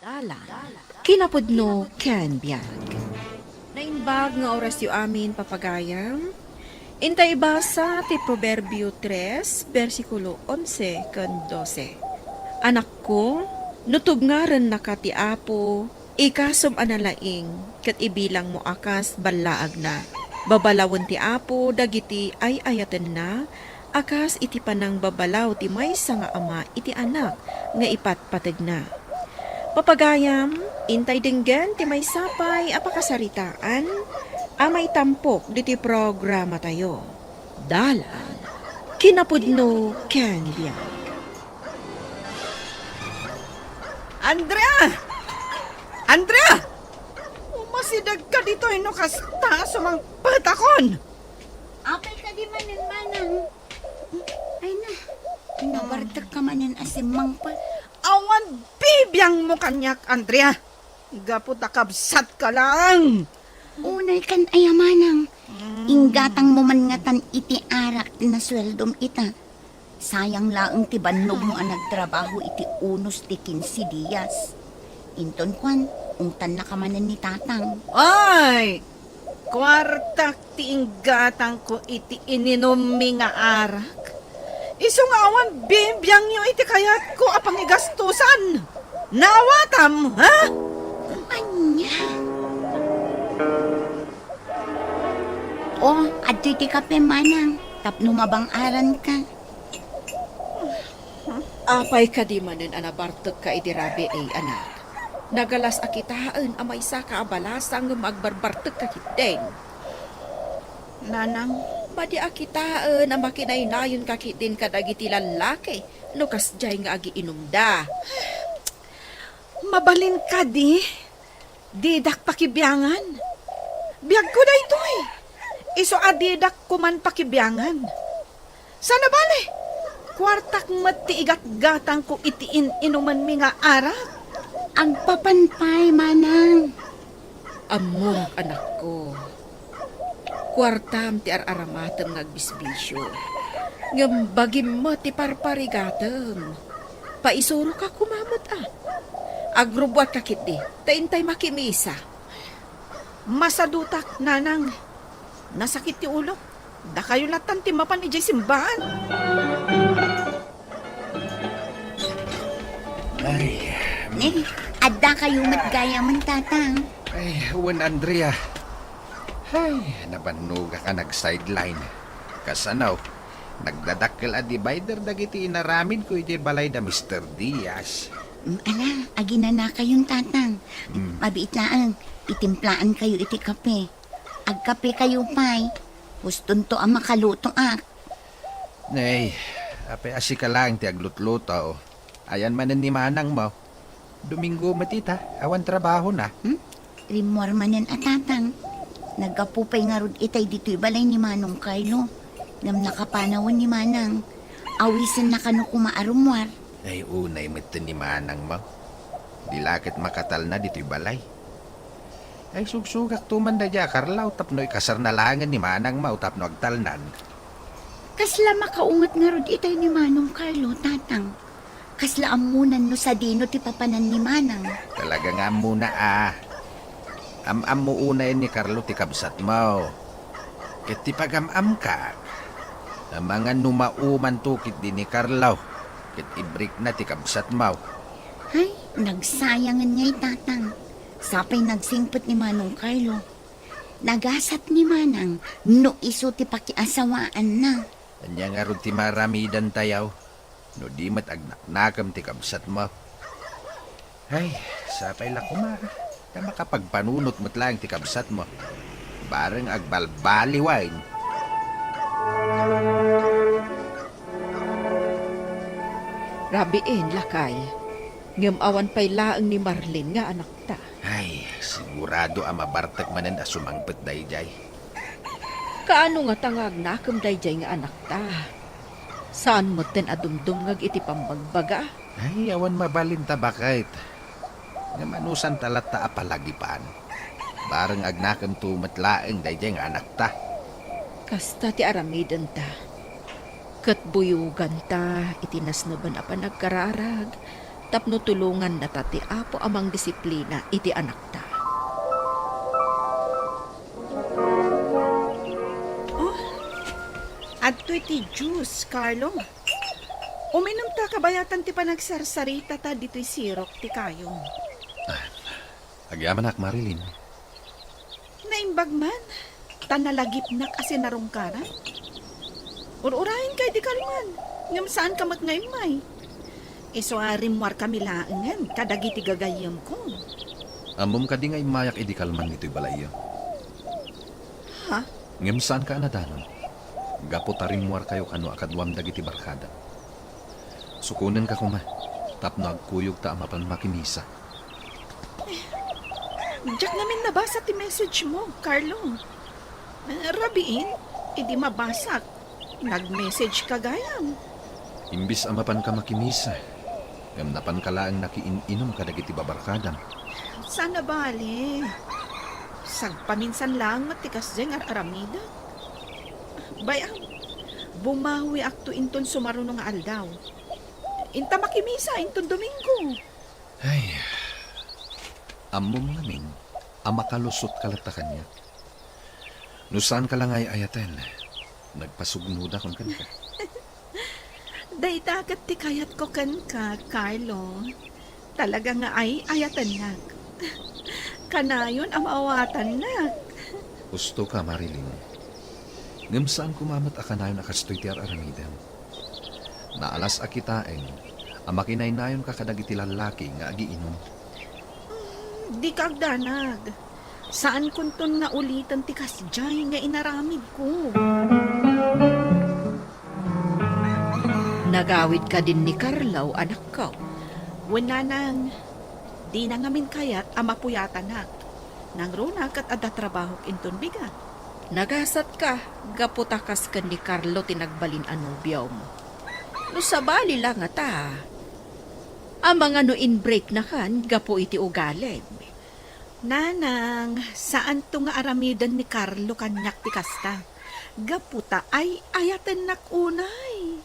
Dalan, kinapudno ken biyag. Naimbag nga oras yu amin papagayam. Intay basa ti Proverbio 3, versikulo 11 ken 12. Anak ko, nutob nga ren naka ti Apo, ikasom analaing, kat ibilang mo akas balaag na. Babalawon ti Apo, dagiti ay ayaten na, akas iti panang babalaw ti maysa nga ama iti anak nga ipatpateg na. Papagayam, intay dinggen ti may sapay apakasaritaan, amay tampok diti programa tayo. Dalan, kinapudno ken biyag. Andrea! Andrea! Umasidag ka dito no kasta sumang patakon! Apay ka di manin manang. Ay na, nabartag ka manin asimang pa. Awan bibiyang mo kanyak, Andrea! Gaputa kabsat ka lang! Unay kan ayamanang. Inggatang mo man nga tan iti arak na sweldom ita. Sayang laang ti bannog mo ang nagtrabaho iti unos ti 15 diyas. Inton kwan, ungtan na kamanan ni tatang. Ay! Kwartak ti inggatang ko iti ininom mi nga arak. Iso nga awan bibiyang nyo iti kayat ko apang igastusan! Nawatam, ha? Anya? Oh, adto ti kape manang. Tapno mabang-aran ka. Apay ka di manen anabartag ka idirabi ay anak. Nagalas akitaan amay sa kaabalasang magbarbartag ka kiteng. Nanang, Badi akitaan na makinay-nayon kakitin kadagiti lalaki. Lukas jay nga agi inumda. mabalin ka di. Didak pakibiyangan. Biyag ko na ito eh. Iso adidak ko man pakibiyangan. Sana bale? Kwartak mati igat-gatang ko itiin inuman mi nga ara. Ang papanpay manang. Among anak ko. Kwartam ti ar-aramatem ngagbisbisyo. Ngam bagim mo ti parparigatem. Paisuro ka kumamot ah. Agrubwat kakit di. Taintay makimisa. Masadutak, nanang. Nasakit ti ulo. Da kayo latan ti mapan ijay simbahan. Ay, Adda kayo matgaya man tatang. Juan Andrea. Ay, nabanuga ka nag-sideline. Kasanaw, nagdadakkel a divider dagiti inaramid ko iti balay da Mr. Diaz. Ala, agi na kayong tatang. Mabiit laang, itimplaan kayo iti kape. Agkape kayo pay. Guston to ang makaluto ak. Nay, apay asika lang ti aglutluto. Ayan manan ni manang mo. Domingo matita, awan trabaho na. Rimor manen at tatang. Nagkapupay nga rod itay dito'y balay ni Manong Carlo. Ngam nakapanawon ni Manang. Awisan na kano kumaarumwar. Ay, unay mito ni manang mo. Dilakit makatal na dito'y balay. Ay, sugsugak tuman na dya, Karlaw, tapno'y kasarnalangan ni manang mo, tapno agtalnan. Kasla makaungat nga rod itay ni Manong Carlo, tatang. Kasla amunan no sa dino ti papanan ni Manang. Talaga nga muna Am-am mo unay ni Carlo ti kabsat mo. Ket ti pagam-am ka. Ang mga numauman tukit din ni Carlo. Ket ibrik na ti kabsat mo. Ay, nagsayangan niya'y tatang. Sapay nagsingpot ni Manong Carlo. Nagasat ni Manang no iso ti pakiasawaan na. Anya nga ron ti maramidan tayaw. No di mat agnaknakam ti kabsat mo. Ay, sapay la kuma. Na makapagpanunot mo't lang ti kabsat mo. Bareng agbalbaliwain. Rabiin lakay. Ngam awan pay laeng ni Marlene nga anak ta. Ay, sigurado mabartag manan sumangpet dayjay. Kaano nga tangag nakam dayjay nga anak ta? Saan mo ten adumdum ngag iti pambagbaga? Ay, awan mabalin ta bakit. Nga manusan talat ta apalagipan. Bareng agnakam tumatlaeng dayjay nga anak ta. Kasta ti aramidan ta. Kat buyugan ta, itinas na ba na pa nagkararag, Tapno tulungan na ta ti Apo amang disiplina iti anak ta. Adto iti juice, Carlo. Uminom ta kabayatan ti panagsarsarita ta dito'y sirok ti kayo. Agyaman ak, Marilyn. Naimbag man, tanalagip na kasi narungkaran. Ururahin kay di kalman, ngam saan ka magngay-may. Isuarim war kami laangan, kadagiti gagayam ko. Amom ka di ngay mayak idikalman nito'y balayo. Ha? Ngem saan ka anadanon? Gapo tarim muar kayo kano akadwam dagiti barkada. Sukunan ka kuma, tapno agkuyog ta amapan makimisa. Diyak namin nabasa ti message mo, Carlo. Rabiin, hindi mabasak. Nag-message ka gayam. Imbis amapan ka makimisa, ngem napan ka laang nakiin-inom ka dagiti babarkadam. Sana bali. Sagpaminsan lang matikas dyan aramida. Bayam, bumawi akto inton sumarunong nga aldaw. Inta makimisa inton Domingo. Ay, amom namin, amakalusot kalatakan niya. Nusan ka lang ay ayaten, nagpasugnuda kung kanka. Daydagat ti kayat ko kan ka, Carlo. Talaga nga ay ayatan na. Kanayon ang maawatan na. Gusto ka, Marilyn. Ngam saan kumamat akanayon akastoy ti aramidan. Naalas akitain, ang makinaynayon ka kadagiti lalaki nga agiinom. Di kagdanag. Saan kunton nga ulitan ti kasjay nga inaramid ko? Nagawid ka din ni Carlo, anak ko. Wala nang, di na ngamin kayat amapuyatan na. Nang runak at adatrabaho inton bigat. Nagasat ka, gaputakas ka ni Carlo tinagbalin anubyaw mo. No sabali lang nga ta. Ang mga no in-break na kan, gapo iti ugalim. Nanang, saan to nga aramidan ni Carlo kanyak ti kasta? Gaputa ay ayatan nak unay.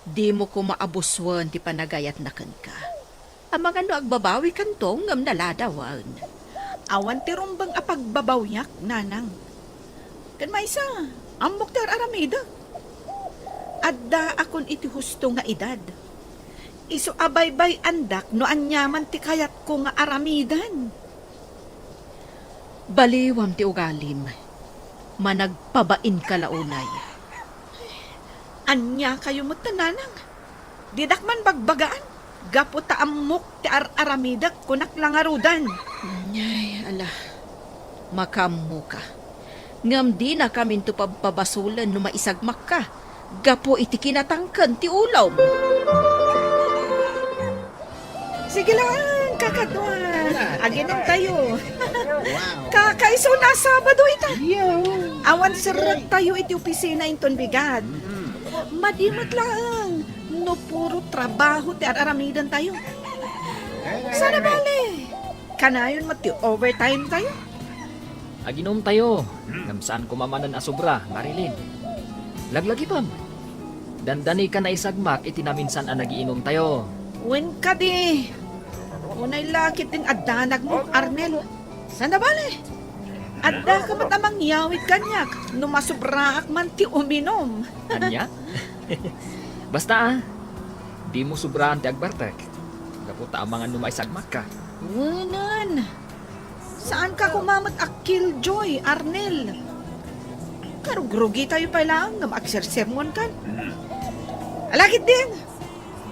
Di mo ko maabuswan ti panagayat na kan ka. Ang mga no agbabawi kan tong ngam naladawan. Awan ti rumbang apagbabawyak, nanang. Kan maysa, amok ti aramida. Adda akon iti husto nga edad. Iso abaybay andak no anyaman ti kayat ko nga aramidan. Baliwam ti ugalim. Managpabain ka launay. Anya kayo mo tananang. Didak man bagbagaan. Gapo ta amok ti aramidak kunak langarudan. Ay, ala. Makammo ka. Ngam di na kami to pabasulan no maisagmak ka. Gapo iti kinatangkan ti ulaw mo. Sige lang, kakatuan. Aginan tayo. Kakaiso na Sabado ita. Awan sarat tayo iti opisina inton bigad. Madimat lang. No puro trabaho ti aramidan tayo. Sana bale. Kanayon mati overtime tayo. Aginom tayo. Ngam saan kumamanan a sobra, Marilyn. Laglagi pam. Dandani ka na isagmak iti naminsan ang nagiinom tayo. Wen ka di. Unay lakit din addanag mo, Arnel. Sana bale. Adda ka matamang yawit kanyak. No masubraak man ti uminom. Anya? Basta di mo sobrahan ti agbartek. Kaputa ang mga numaisagmak ka. Wanan. Saan ka kumamat a killjoy, Arnel? Karugrugi tayo pa lang na mag-sersermon kan. Alagit din.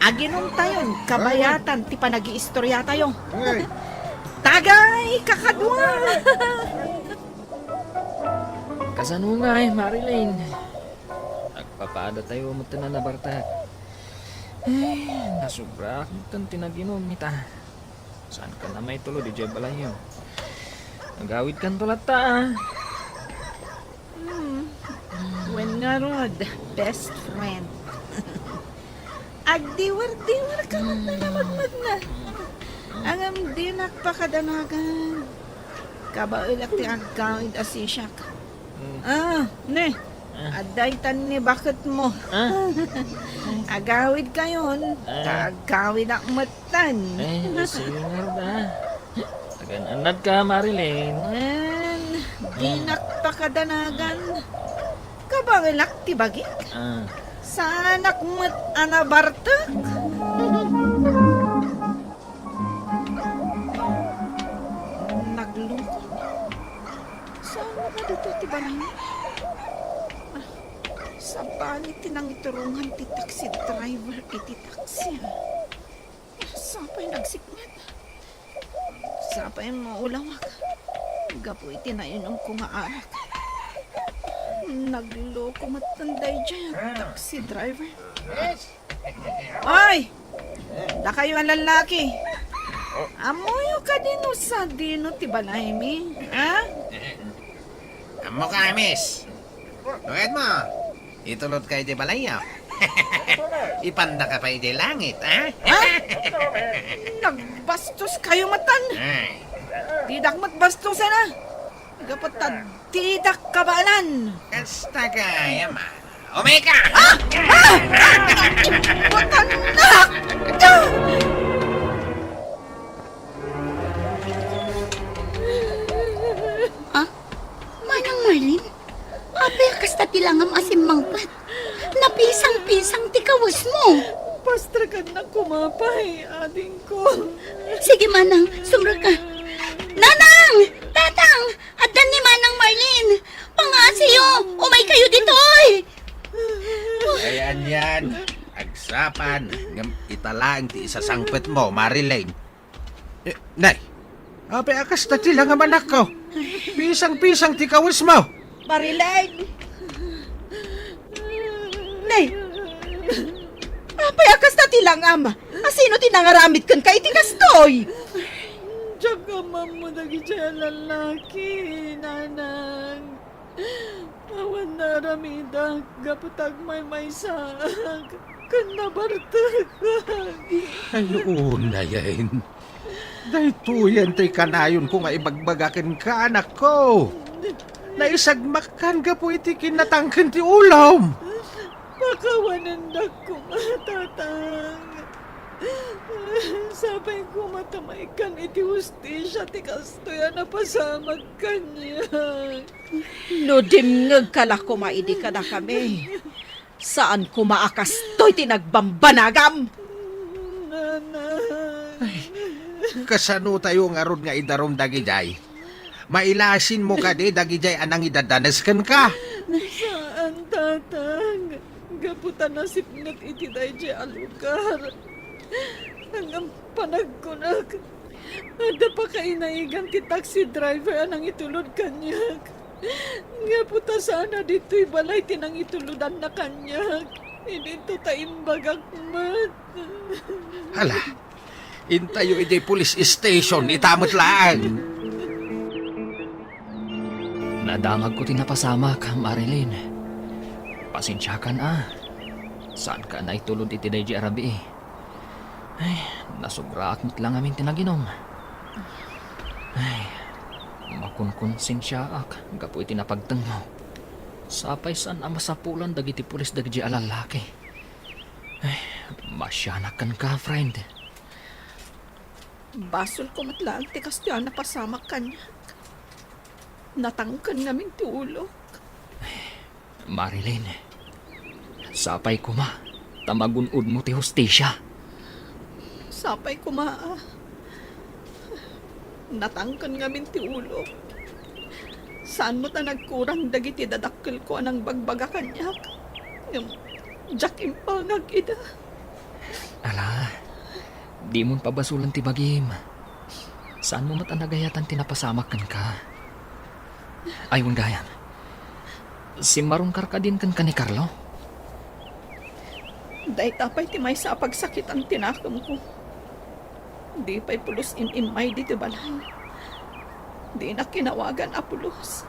Aginom tayo, kabayatan, ti pa nag-iistorya tayo. Tagay, kakadwa! Kasano nga Marilyn? Nagpapada tayo mo na nabartak. Ay, nasubra akong tinaginom nita. Saan ka na may tulo di Jay Balayo? Nagawid kan tulat ta. When nga rod, best friend. Agdiwar-diwar ka na namagmag na. Angam di nakpakadanagan. Kabailak ti agkawid asisyak. Ne, Aday tan ni bakit mo. Ah? Agawid kayon. Kaagawid ang matan. Sige nga ba? Tagan-anad ka, Marilyn. Di nakpakadanagan. Kabangilak ti bagi. Ah, Sanak mat anabartak. Naglungkot. Saan na ba dito ti balay? Sa bali tinang iturungan ti taxi driver iti taxi. Sapay nagsikmat. Sapay maulawak. Gapo iti na inom ko nga arak. Nagloko matanday dyan taxi driver. Oy! Da kayo ang lalaki. Amoyo ka dino sa dino ti balay mi. Ha? Amo ka, miss. Tuwid mo. Itulot kayo di balaya. Ipanda ka pa di langit, ha? Nagbastos kayo matan. Ay. Tidak matbastos na. Gapatad, tidak kabalan. Kasta kaya, ma. Omeka! Patanak! Ah? Manang Marlin? Abel kasta tilangam asim mangpat. Napisang-pisang tikawas mo. Pastrakan na kumapay, ading ko. Sige Manang, sumra ka. Nanang! Tatang! Adan ni Manang Marlin! Pangasiyo! Umay kayo ditoy! Ayan yan. Agsapan. Ngam italaang ti isa sangpet mo, Marilyn. Nay, abe akas na tila nga manak ko. Pisang-pisang ti kawas mo. Marileg! Nay! Apay akas na tilang ama. Asino tinangaramit kan kay tinastoy? Diyan ka mo nagi siya lalaki, nanang. Awan na ramida, gapatag may sag. Kan nabartag. Ay, una yan. Dahito yan tay kanayon ko nga ibagbagakin ka, anak ko. Naisagmakan ka po iti kinatangkan ti ulam. Pakawanandag ko matatang. Sabay ko matamaikan iti hustisya ti kastoya na pasamag kanya. No dimngag kala ko maidi ka na kami. Saan ko maakastoy tinagbambanagam? Nanay. Kasano tayo nga rod nga idarom dagijay. Mailasin mo ka di dagijay anang idadaneskan ka. Saan tatang? Gaputan na sipnat iti dahi alugar. Hanggang panagkunag. Ada pa kainaigan ti taxi driver anang itulod kanyag. Gaputa sana dito'y balay tinang ituludan na kanyag. Hindi to taimbagak mat. Hala, intayo iti police station, itamot lang. nadangag ko tinapasama ka, Marilyn. Pasensya ka na. Saan ka na itulod iti day di arabi eh. Ay, nasubra akmit lang aming tinaginom. Ay, makunkonsensya ak, gapo iti napagtang mo. Sapay saan ang masapulan dagiti pulis dagiti alalaki. Ay, masyanakan ka, friend. Basol ko matlaan ti kastyan na pasamak kanya. Natangkan namin ti ulo. Marilyn, sapay ko ma, tamagunod mo ti hostisya. Sapay ko maa. Natangkan ngamin ti ulo. Saan mo ta nagkurang dagiti dadakkel ko anang bagbaga kanyak? Jack impangag ida. Ala, di mo pabasulan ti bagim. Saan mo matanagayatan tinapasamakan ka? Ayun gayam. Si marungkar ka din kan ni Carlo? Day tapay ti may sa pagsakit ang tinakam ko. Di pa'y pulos imay di ti balay. Di na kinawagan a pulos.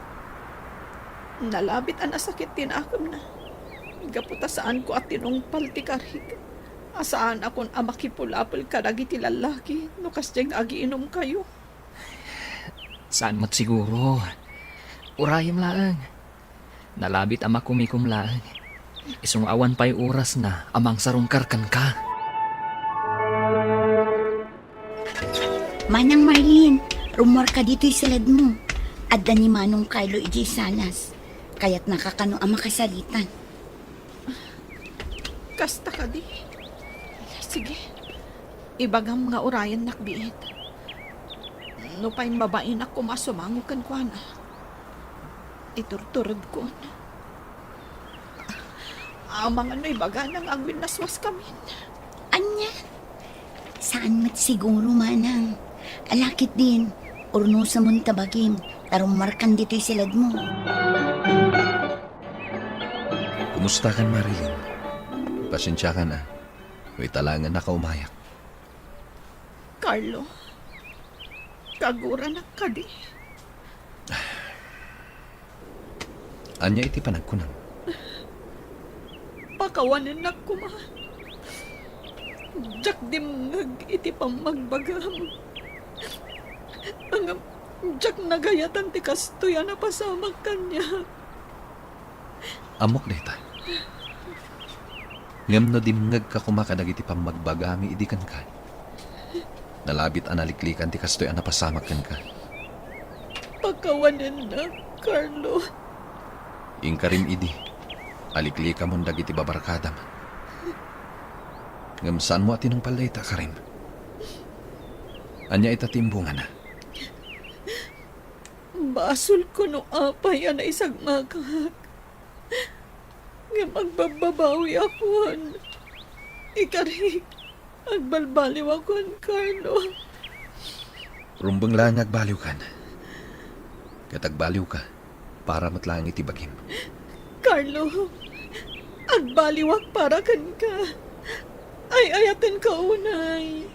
Nalabit ang nasakit tinakam na. Gaputa saan ko at tinungpal ti karig. Asaan akon amakipulapol karagi ti lalaki no kastyang agiinom kayo. Saan mo't siguro? Urayam lang. Nalabit ama kumikumlaan. Isong awan pa'y oras na amang sarungkarkan ka. Manang Marlene, rumor ka dito'y silad mo. Adda ni Manong Carlo iji salas. Kaya't nakakano ang makasalitan. Kasta ka di. Sige. Ibagam nga orayan nakbiit. No pa'y babain ako masumango kan kwa na. Iturturod ko na. Amang ano ibaga nang ang winaswas kami. Anya? Saan mat siguro, Manang? Alakit din. Urno sa muntabagim. Tarumarkan dito'y silad mo. Kumusta kan, Marilyn? Pasensya ka na. May talangan na kaumayak. Carlo, kagura na ka di. Anya iti panagkunang. Pakawanin na ko ma. Jak dim iti pang magbagam. Ang jak nagayatan ti kastuya na pasamag kanya. Amok deta. Ngam no dimngag ka kumakadag iti pamagbagami idikan ka. Nalabit analiklikan ti kastoy anapasamak kan ka. Pakawanin na, Carlo. Ingkarim idi. Aliklika mo dagiti babarkadam. Ngam saan mo atinong palayta karim? Anya itatimbungan na. Basol ko no apay na isagmakak. Nga magbababawi ako. Ikari, agbalbaliw ako, Carlo. Rumbang lang agbaliw kan. Katagbaliw ka, para matlang iti bagim. Carlo, agbaliwak para kan ka. Ay ayatin ka unay.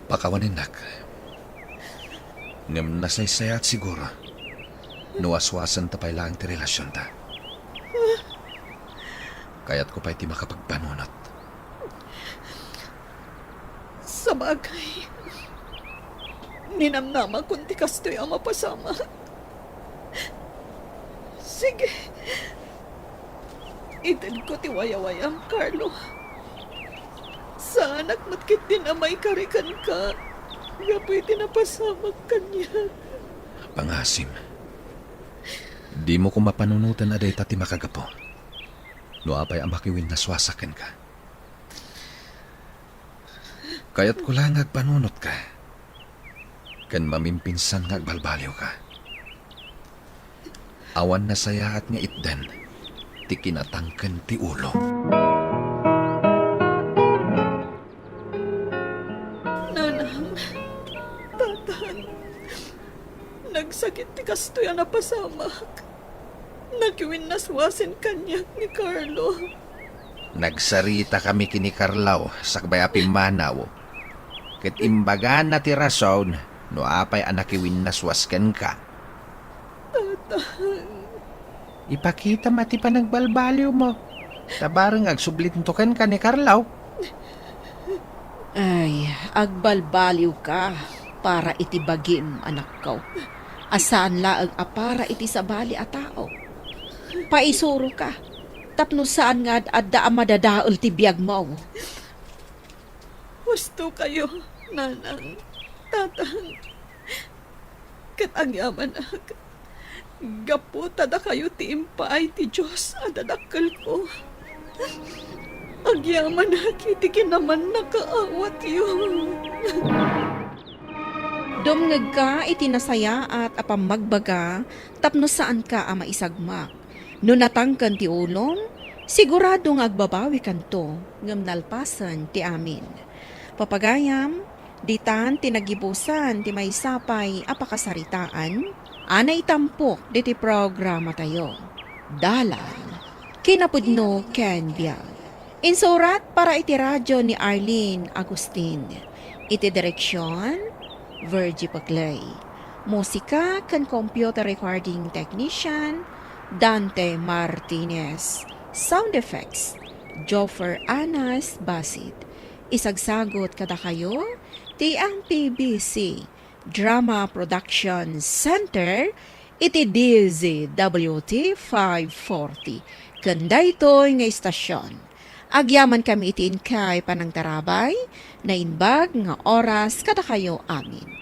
Pakawanin nak. Ngam nasaysayat siguro. Nuaswasan tapay lang ti relasyon ta. Kaya't ko pa iti makapagpanunot. Sa bagay, ninamnama kung ti kastoy ang mapasama. Sige, itid ko ti wayawayam, Carlo. Sa anak matkit din amay karikan ka. Gapoy tinapasamag kanya. Pangasim. Di mo ko mapanunutan na day tati makagapo. No apay ang makiwin na swasakan ka. Kaya't ko lang agpanunot ka. Kan mamimpinsan nga agbalbaliw ka. Awan na saya at nga itdan. Ti kinatangkan ti ulo. Nanang, tatan, nagsakit ti kastoy ang napasamak. Nakiwin naswasin kanya ni Carlo. Nagsarita kami kini Carlaw sa kabayaping manaw. Ket imbagan na ti rason no apay anakiwin naswasken ka. Ipakita mati pa nagbalbaliw mo. Tabarang agsublintukan ka ni Carlaw. Ay, agbalbaliw ka para itibagim, anak ko. Asaan laag a para iti sabali a tao. Paisuro ka. Tapno saan nga adda a madadaol ti biyag mo. Husto kayo, nanang, tatang. Kat ang yaman ak. Gapo tada kayo ti impay ti Diyos adadakkel ko. Ang yaman ak iti kinaman nakaawat yun. Dumngeg ka iti nasaya at apam magbaga tapno saan ka a maisagmak. No natangkan ti ulong, siguradong agbabawi kanto ngem nalpasan ti amin. Papagayam, ditan tinagibusan ti may sapay apakasaritaan, anay tampok diti programa tayo. Dalan, kinapudno Ken Biag. Insurat para iti radyo ni Arlene Agustin. Iti direksyon, Virgie Paclay. Musika kan computer recording technician, Dante Martinez. Sound effects, Joffer Anas Basit. Isagsagot kada kayo, ti ang PBC Drama Production Center, iti DZWT 540. Kanda ito'y nga istasyon. Agyaman kami iti inkay panang tarabay, na inbag nga oras kada kayo amin.